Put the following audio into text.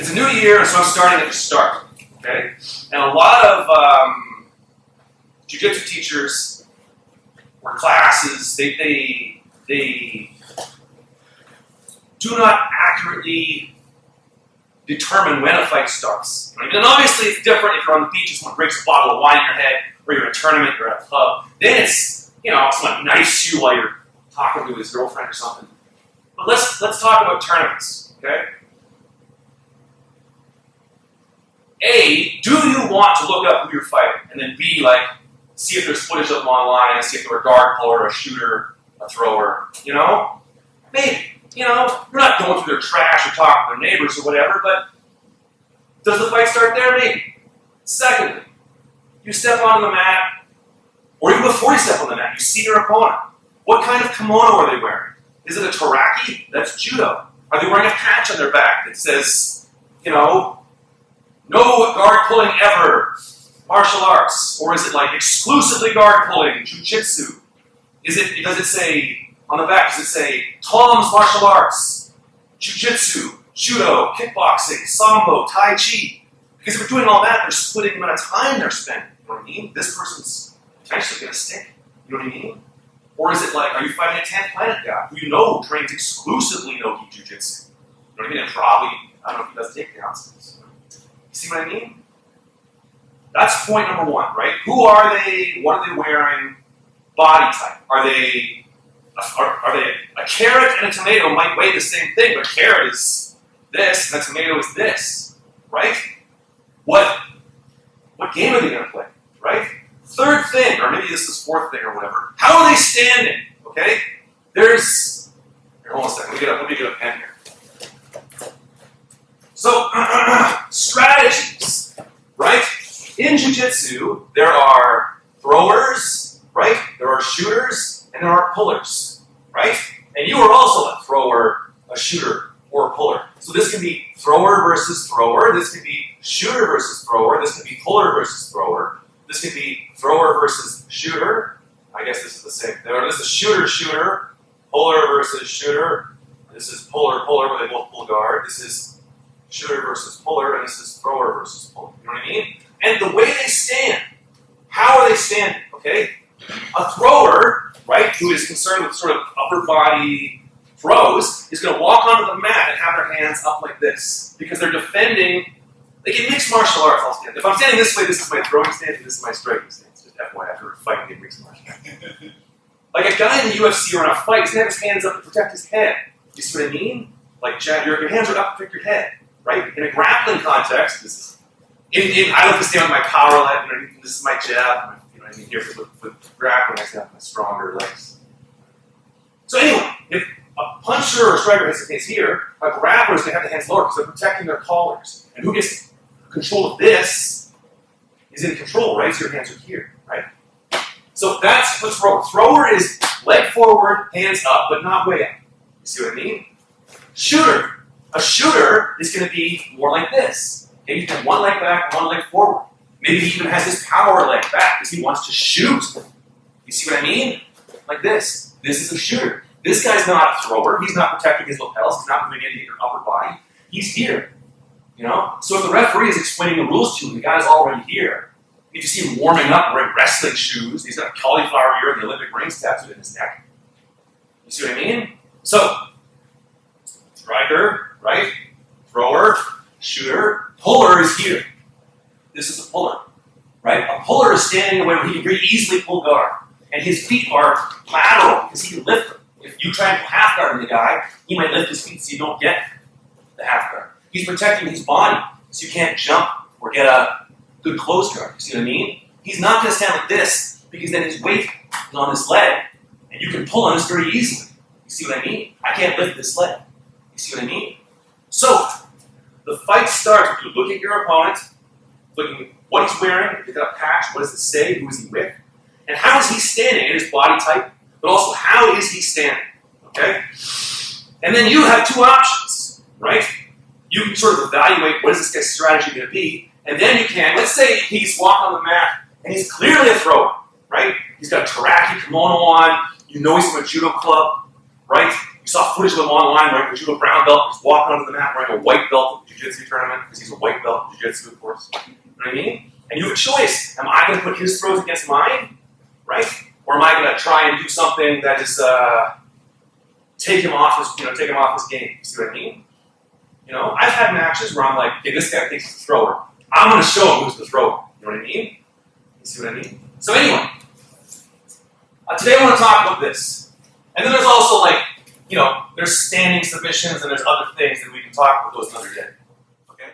it's a new year, so I'm starting at the start, okay? And a lot of jiu-jitsu teachers or classes, they do not accurately determine when a fight starts. Right? And obviously it's different if you're on the beach and someone breaks a bottle of wine in your head, or you're in a tournament, you're at a club. Then it's, someone knifes you while you're talking to his girlfriend or something. But let's talk about tournaments, okay? A, do you want to look up who you're fighting? And then B, see if there's footage of them online, see if they're a guard puller, a shooter, a thrower, Maybe. You're not going through their trash or talking to their neighbors or whatever, but does the fight start there? Maybe. Secondly, you step onto the mat, or even before you step on the mat, you see your opponent. What kind of kimono are they wearing? Is it a taraki? That's judo. Are they wearing a patch on their back that says, no guard pulling ever, martial arts? Or is it exclusively guard pulling, jiu-jitsu? Does it say, on the back, does it say Tom's martial arts, jiu-jitsu, judo, kickboxing, sambo, tai chi? Because if we're doing all that, they're splitting the amount of time they're spending. You know what I mean? This person's potentially going to stick. You know what I mean? Or is it are you fighting a 10th planet guy who trains exclusively no-gi jiu-jitsu? You know what I mean? And probably, I don't know if he does takedowns. You see what I mean? That's point number one, right? Who are they? What are they wearing? Body type. Are they a carrot and a tomato might weigh the same thing, but carrot is this and a tomato is this, right? What game are they going to play, right? Third thing, or maybe this is fourth thing or whatever, how are they standing, okay? Here, hold on a second, let me get a pen here. So, strategies, right? In jiu-jitsu, there are throwers, right? There are shooters, and there are pullers, right? And you are also a thrower, a shooter, or a puller. So this can be thrower versus thrower. This can be shooter versus thrower. This can be puller versus thrower. This can be thrower versus shooter. I guess this is the same thing. This is shooter, puller versus shooter. This is puller, where they both pull guard. This is shooter versus puller, and this is thrower versus puller. You know what I mean? And the way they stand, how are they standing, okay? A thrower, right, who is concerned with sort of upper body throws, is going to walk onto the mat and have their hands up like this because they're defending. In mixed martial arts, I'll stand. If I'm standing this way, this is my throwing stance, and this is my striking stance. Just FYI, after fighting in mixed martial arts. A guy in the UFC or in a fight, he's going to have his hands up to protect his head. You see what I mean? Your hands are up to protect your head, right? In a grappling context, this is. I like to stand with my power leg. This is my jab. Here with grappling, I have my stronger legs. So anyway, if a puncher or striker has his hands here, a grappler is going to have the hands lower because they're protecting their collars. And who gets control of this is in control, right? So your hands are here, right? So that's the thrower. Thrower is leg forward, hands up, but not way up. You see what I mean? Shooter. A shooter is going to be more like this. Okay, you can have one leg back, one leg forward. Maybe he even has his power leg back because he wants to shoot. You see what I mean? Like this. This is a shooter. This guy's not a thrower. He's not protecting his lapels. He's not moving into your upper body. He's here. So if the referee is explaining the rules to you, and the guy's already here, if you see him warming up wearing wrestling shoes, he's got a cauliflower ear and the Olympic rings tattooed in his neck. You see what I mean? So, striker, right? Thrower, shooter, puller is here. This is a puller, right? A puller is standing where he can very easily pull guard. And his feet are lateral because he can lift them. If you try and half guard the guy, he might lift his feet so you don't get the half guard. He's protecting his body so you can't jump or get a good close guard. You see what I mean? He's not going to stand like this because then his weight is on this leg and you can pull on this very easily. You see what I mean? I can't lift this leg. You see what I mean? So, the fight starts with you look at your opponent, looking at what he's wearing, if he's got a patch, what does it say, who is he with, and how is he standing in his body type, but also how is he standing, okay? And then you have two options, right? You can sort of evaluate what is this guy's strategy going to be, and then you can, let's say he's walking on the mat, and he's clearly a thrower, right? He's got a taraki kimono on, you know he's from a judo club, right? You saw footage of him online wearing a judo brown belt. He's walking onto the mat wearing a white belt at the jiu-jitsu tournament because he's a white belt in jiu-jitsu, of course. You know what I mean? And you have a choice. Am I going to put his throws against mine, right? Or am I going to try and do something that is take him off his game? You see what I mean? You know, I've had matches where I'm like, okay, this guy thinks he's the thrower. I'm going to show him who's the thrower. You know what I mean? You see what I mean? So anyway, today I want to talk about this. And then there's also like, you know, there's standing submissions and there's other things that we can talk about those another day. Okay?